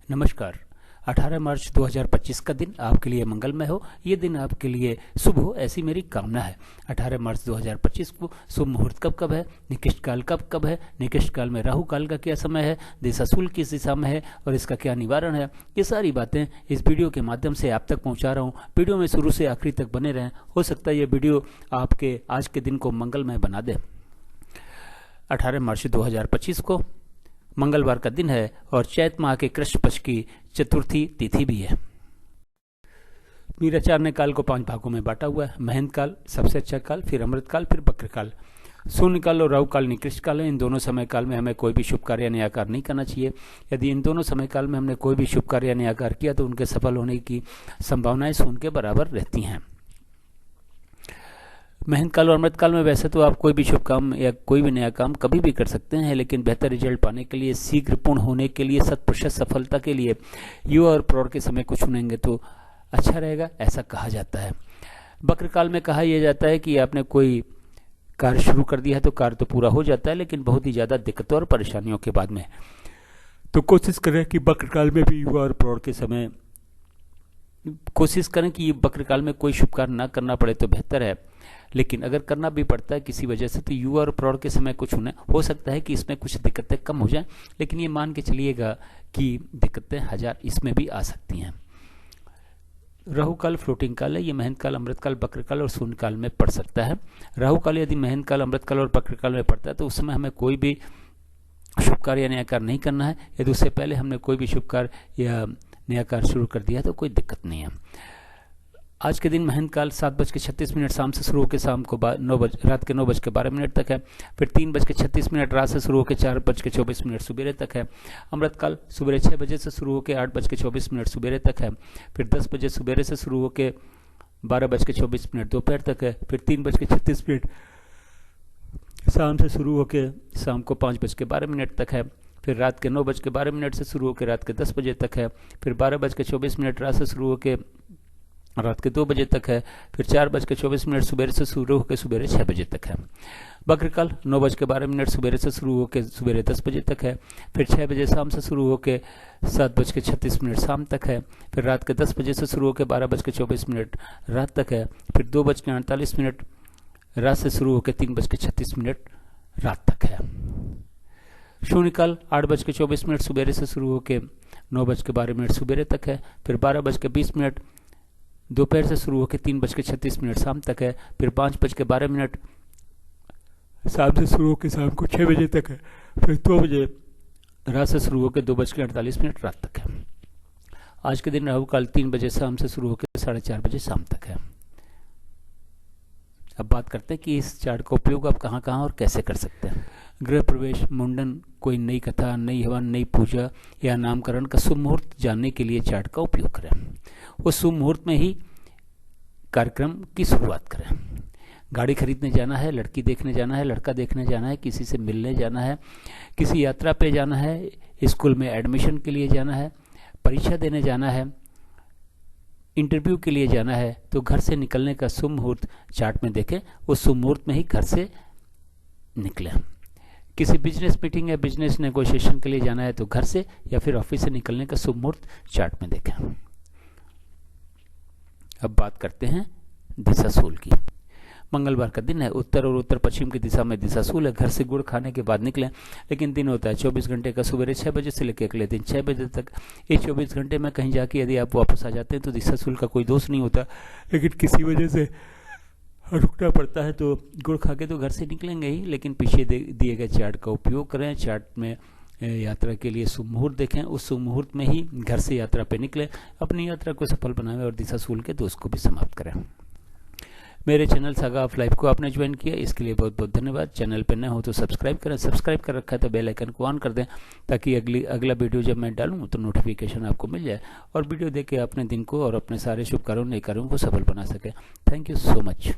नमस्कार। 18 मार्च 2025 का दिन आपके लिए मंगलमय हो, ये दिन आपके लिए शुभ हो, ऐसी मेरी कामना है। 18 मार्च 2025 को शुभ मुहूर्त कब कब है, निकृष्ट काल कब कब है, निकृष्ट काल में राहु काल का क्या समय है, दिशाशूल किस दिशा में है और इसका क्या निवारण है, ये सारी बातें इस वीडियो के माध्यम से आप तक पहुंचा रहा हूं। वीडियो में शुरू से आखिरी तक बने रहें, हो सकता है ये वीडियो आपके आज के दिन को मंगलमय बना दे। 18 मार्च 2025 को मंगलवार का दिन है और चैत माह के कृष्ण पक्ष की चतुर्थी तिथि भी है। मीराचार्य ने काल को 5 भागों में बांटा हुआ है। महेंद्र काल सबसे अच्छा काल, फिर अमृत काल, फिर बक्र काल। शून्य काल और राहु काल निकृष्ट काल है। इन दोनों समय काल में हमें कोई भी शुभ कार्य या आकार नहीं करना चाहिए। यदि इन दोनों समय काल में हमने कोई भी शुभ कार्य या आकार किया तो उनके सफल होने की संभावनाएं शून्य के बराबर रहती हैं। महेंद्र काल और अमृत काल में वैसे तो आप कोई भी शुभ काम या कोई भी नया काम कभी भी कर सकते हैं, लेकिन बेहतर रिजल्ट पाने के लिए, शीघ्र पूर्ण होने के लिए, 100% सफलता के लिए युवा और प्रौढ़ के समय को चुनेंगे तो अच्छा रहेगा, ऐसा कहा जाता है। बक्र काल में कहा यह जाता है कि आपने कोई कार्य शुरू कर दिया है तो कार्य तो पूरा हो जाता है, लेकिन बहुत ही ज़्यादा दिक्कतों और परेशानियों के बाद में। तो कोशिश करें कि बक्र काल में भी युवा और प्रौढ़ के समय कोशिश करें कि बक्र काल में कोई शुभ कार्य ना करना पड़े तो बेहतर है। लेकिन अगर करना भी पड़ता है किसी वजह से तो युवा और प्रौढ़ के समय कुछ हो सकता है कि इसमें कुछ दिक्कतें कम हो जाएं, लेकिन ये मान के चलिएगा कि दिक्कतें 1000 इसमें भी आ सकती हैं। राहु काल फ्लोटिंग काल है। ये महेंद्र काल, अमृत काल, बक्र काल और शून्य काल में पड़ सकता है। राहु काल यदि महेंद्र काल, अमृत काल और बक्र काल में पड़ता है तो उस समय हमें कोई भी शुभ कार्य या नया कार्य नहीं करना है। यदि उससे पहले हमने कोई भी शुभ कार्य या नया कार्य शुरू कर दिया तो कोई दिक्कत नहीं है। आज के दिन महेंद्र काल 7:36 शाम से शुरू होकर शाम को रात के 9:12 तक है। फिर 3:36 रात से शुरू होकर 4:24 सुबेरे तक है। अमृत काल सुबह 6 बजे से शुरू होकर 8:24 सुबेरे तक है। फिर 10 बजे सुबेरे से शुरू होकर 12:24 दोपहर तक है। फिर 3:36 शाम से शुरू होकर शाम को 5:12 तक है। फिर रात के 9:12 से शुरू होकर रात के 10 बजे तक है। फिर 12:24 रात से शुरू होकर रात के 2 बजे तक है। फिर 4:24 सुबेरे से शुरू होकर सुबेरे 6 बजे तक है। बक्र काल 9:12 सुबेरे से शुरू होकर सुबेरे 10 बजे तक है। फिर 6 बजे शाम से शुरू होकर 7:36 शाम तक है। फिर रात के 10 बजे से शुरू होकर 12:24 रात तक है। फिर 2:48 रात से शुरू होकर 3:36 रात तक है। शून्य काल 8:24 सुबेरे से शुरू होकर 9:12 सुबेरे तक है। फिर 12:20 दोपहर से शुरू होकर 3:36 शाम तक है। फिर 5:12 शाम से शुरू होकर शाम को 6 बजे तक है। फिर 2 बजे रात से शुरू होकर 2:48 रात तक है। आज के दिन राहु काल 3 बजे शाम से शुरू होकर 4:30 बजे शाम तक है। अब बात करते हैं कि इस चार्ट का उपयोग आप कहाँ कहाँ और कैसे कर सकते हैं। गृह प्रवेश, मुंडन, कोई नई कथा, नई हवन, नई पूजा या नामकरण का शुभ मुहूर्त जानने के लिए चार्ट का उपयोग करें। उस शुभ मुहूर्त में ही कार्यक्रम की शुरुआत करें। गाड़ी खरीदने जाना है, लड़की देखने जाना है, लड़का देखने जाना है, किसी से मिलने जाना है, किसी यात्रा पे जाना है, स्कूल में एडमिशन के लिए जाना है, परीक्षा देने जाना है, इंटरव्यू के लिए जाना है, तो घर से निकलने का शुभ मुहूर्त चार्ट में देखें। उस शुभ मुहूर्त में ही घर से निकलें। किसी बिजनेस मीटिंग या बिजनेस नेगोशिएशन के लिए जाना है तो घर से या फिर ऑफिस से निकलने का शुभ मुहूर्त चार्ट में देखें। अब बात करते हैं दिशाशूल की। मंगलवार का दिन है। उत्तर और उत्तर पश्चिम की दिशा में दिशाशूल है। घर से गुड़ खाने के बाद निकलें, लेकिन दिन होता है 24 घंटे का। सुबह 6 बजे से लेकर अगले दिन 6 बजे तक। ये 24 घंटे में कहीं जाके यदि आप वापस आ जाते हैं तो दिशाशूल का कोई दोष नहीं होता, लेकिन किसी वजह से रुकना पड़ता है तो गुड़ खा के तो घर से निकलेंगे ही, लेकिन पीछे दिए गए चार्ट का उपयोग करें। चार्ट में यात्रा के लिए शुभ मुहूर्त देखें, उस शुभ मुहूर्त में ही घर से यात्रा पे निकलें, अपनी यात्रा को सफल बनाएं और दिशाशूल के दोष को भी समाप्त करें। मेरे चैनल सागा ऑफ लाइफ को आपने ज्वाइन किया, इसके लिए बहुत बहुत धन्यवाद। चैनल पर नए हो तो सब्सक्राइब करें, सब्सक्राइब कर रखा है तो बेल आइकन को ऑन कर दें ताकि अगला वीडियो जब मैं डालूँ तो नोटिफिकेशन आपको मिल जाए और वीडियो देख के अपने दिन को और अपने सारे शुभ कार्यों नए कार्यों को सफल बना सके। Thank you so much.